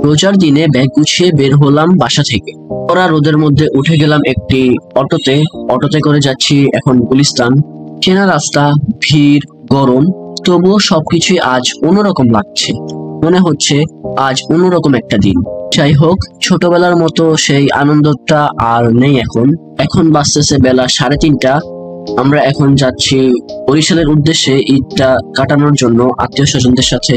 রোজার দিনে ব্যাগ গুছিয়ে বের হলাম বাসা থেকে। ওরা রোদের মধ্যে উঠে গেলাম একটি অটোতে করে যাচ্ছি এখন গুলিস্তান। চেনা রাস্তা, ভিড়, গরম, তবুও সবকিছুই আজ অন্যরকম লাগছে। মনে হচ্ছে আজ অন্যরকম একটা দিন। যাই হোক, ছোটবেলার মতো সেই আনন্দটা আর নেই এখন। এখন বাজতেছে বেলা 3:30। আমরা এখন যাচ্ছি বরিশালের উদ্দেশ্যে ঈদটা কাটানোর জন্য আত্মীয় স্বজনদের সাথে।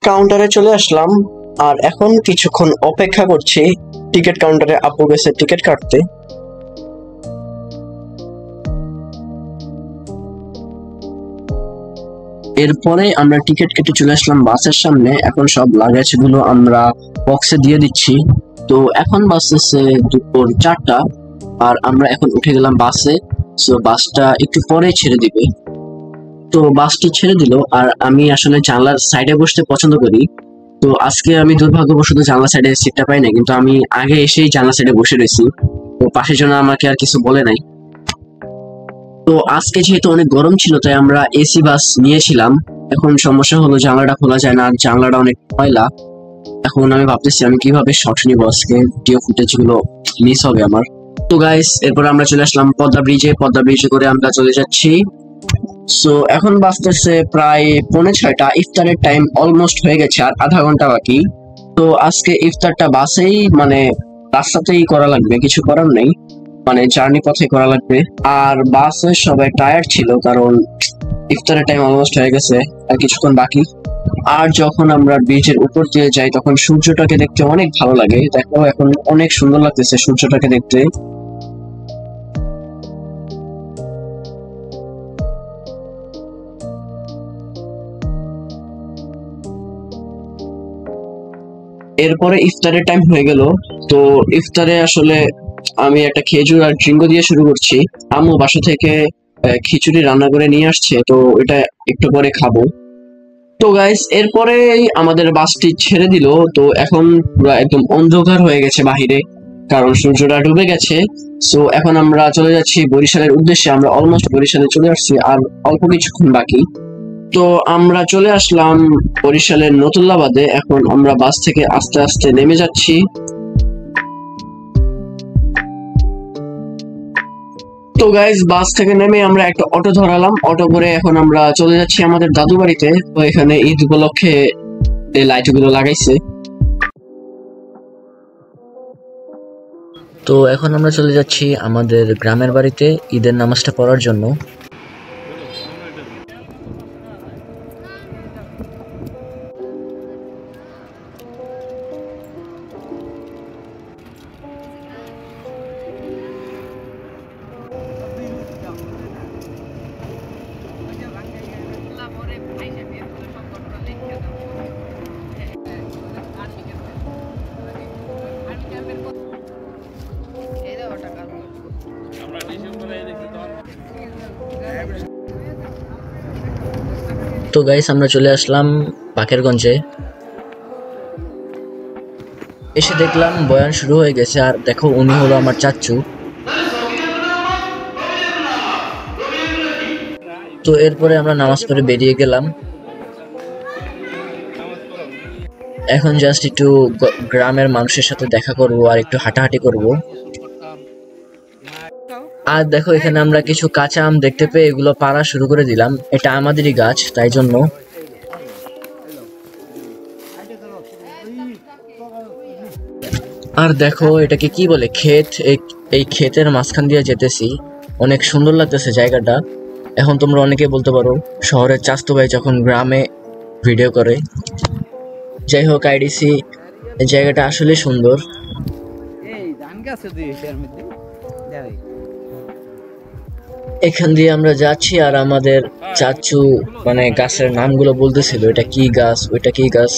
কাউন্টারে চলে আসলাম আর এখন কিছুক্ষণ অপেক্ষা করছি। টিকিট কাউন্টারে আপু গেছে টিকিট কাটতে। এরপরে আমরা টিকিট কেটে চলে আসলাম বাসের সামনে। এখন সব লাগেজ গুলো আমরা বক্সে দিয়ে দিচ্ছি। তো এখন বাসেছে দুপুর 4টা আর আমরা এখন উঠে গেলাম বাসে। সো বাসটা একটু পরে ছেড়ে দিবে। তো বাসটি ছেড়ে দিল আর আমি আসলে জানলার সাইডে বসতে পছন্দ করি। তো আজকে আমি দুর্ভাগ্যবশত জানলা সাইডে সিটটা পাই না, কিন্তু আমি আগে এসেই জানলা সাইডে বসে রয়েছি। তো পাশের জন্য আমাকে আর কিছু বলে নাই। তো আজকে যেহেতু অনেক গরম ছিল তাই আমরা এসি বাস নিয়েছিলাম। এখন সমস্যা হলো জানলাটা খোলা যায় না, আর জানলাটা অনেক ময়লা। এখন আমি ভাবতেছি আমি কিভাবে শর্ট নিব, আজকে ভিডিও ফুটেজ গুলো মিস হবে আমার। তো গাইস, এরপর আমরা চলে আসলাম পদ্মা ব্রিজে করে আমরা চলে যাচ্ছি। সো এখন বাজতেছে প্রায় 5:45। ইফতারের টাইম অলমোস্ট হয়ে গেছে, আর আধা ঘন্টা বাকি। তো আজকে ইফতারটা বাসেই মানে রাস্তাতেই করা লাগবে, কিছু করার নেই, মানে জার্নি পথে করা লাগবে। আর বাসে সবাই টায়ার্ড ছিল কারণ ইফতারের টাইম অলমোস্ট হয়ে গেছে, আর কিছুক্ষণ বাকি। আর যখন আমরা ব্রিজের উপর দিয়ে যাই তখন সূর্যটাকে দেখতে অনেক ভালো লাগে। দেখো এখন অনেক সুন্দর লাগতেছে সূর্যটাকে দেখতে। এরপরে ইফতারের টাইম হয়ে গেল। তো ইফতারে আসলে আমি একটা খেজুর আর ড্রিঙ্কো দিয়ে শুরু করছি। আম্মু বাসা থেকে খিচুড়ি রান্না করে নিয়ে আসছে, তো এটা একটু পরে খাবো। তো গাইস, এরপরে আমাদের বাসটি ছেড়ে দিল। তো এখন পুরো একদম অন্ধকার হয়ে গেছে বাহিরে, কারণ সূর্যটা ডুবে গেছে। সো এখন আমরা চলে যাচ্ছি বরিশালের উদ্দেশ্যে। আমরা অলমোস্ট বরিশালে চলে আসছি, আর অল্প কিছুক্ষণ বাকি। তো আমরা চলে আসলাম বরিশালের নতুল্লাবাদে। এখন আমরা বাস থেকে আস্তে আস্তে নেমে যাচ্ছি। তো গাইস, বাস থেকে নেমে আমরা একটা অটো ধরালাম। অটো করে এখন আমরা চলে যাচ্ছি আমাদের দাদু বাড়িতে। তো এখানে ঈদ উপলক্ষে এই লাইট গুলো লাগাইছে। তো এখন আমরা চলে যাচ্ছি আমাদের গ্রামের বাড়িতে ঈদের নামাজটা পড়ার জন্য। তো গাইস, আমরা চলে আসলাম বাকেরগঞ্জে। এসে দেখলাম বয়ান শুরু হয়ে গেছে, আর দেখো উনি হলো আমার চাচু। তো এরপরে আমরা নামাজ পড়ে বেরিয়ে গেলাম। এখন জাস্ট একটু গ্রামের মানুষের সাথে দেখা করব আর একটু হাঁটাহাঁটি করব। আর দেখো এখানে আমরা কিছু কাঁচা আম দেখতে পেয়ে এগুলো পাড়া শুরু করে দিলাম। এটা আমাদেরই গাছ, তাই জন্য। আর দেখো এটাকে কি বলে, ক্ষেত। এই ক্ষেতের মাঝখান দিয়ে যেতেছি, অনেক সুন্দর লাগতেছে জায়গাটা। এখন তোমরা অনেকে বলতে পারো শহরের চাস্তু ভাই যখন গ্রামে ভিডিও করে। যাই হোক, আইডিসি জায়গাটা আসলে সুন্দর। এখান দিয়ে আমরা যাচ্ছি আর আমাদের চাচু মানে গাছের নামগুলো বলতেছিল, এটা কি গাছ, ওইটা কি গাছ।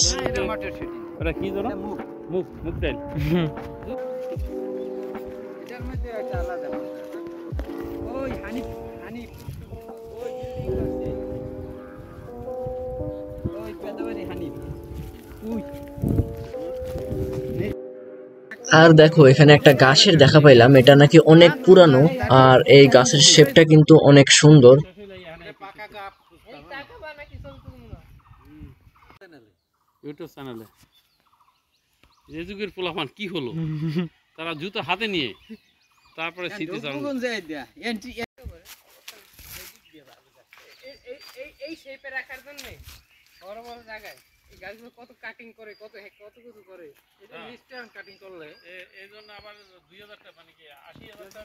আর দেখো এখানে একটা গাছের দেখা পাইলাম, এটা নাকি অনেক পুরানো। আর এই গাছের শেপটা কিন্তু অনেক সুন্দর। ইউটিউব চ্যানেলে যে যুগের পোলাপান কি হলো, তারা জুতো হাতে নিয়ে তারপরে স্মৃতি এই শেপে রাখার জন্য বড় বড় জায়গায় এই গাছগুলো কত কাটিং করে, কত কত কিছু করে, এটা নিশ্চয় কাটিং করলে এই জন্য আবার 2000 টাকা মানে কি 80,000 টাকা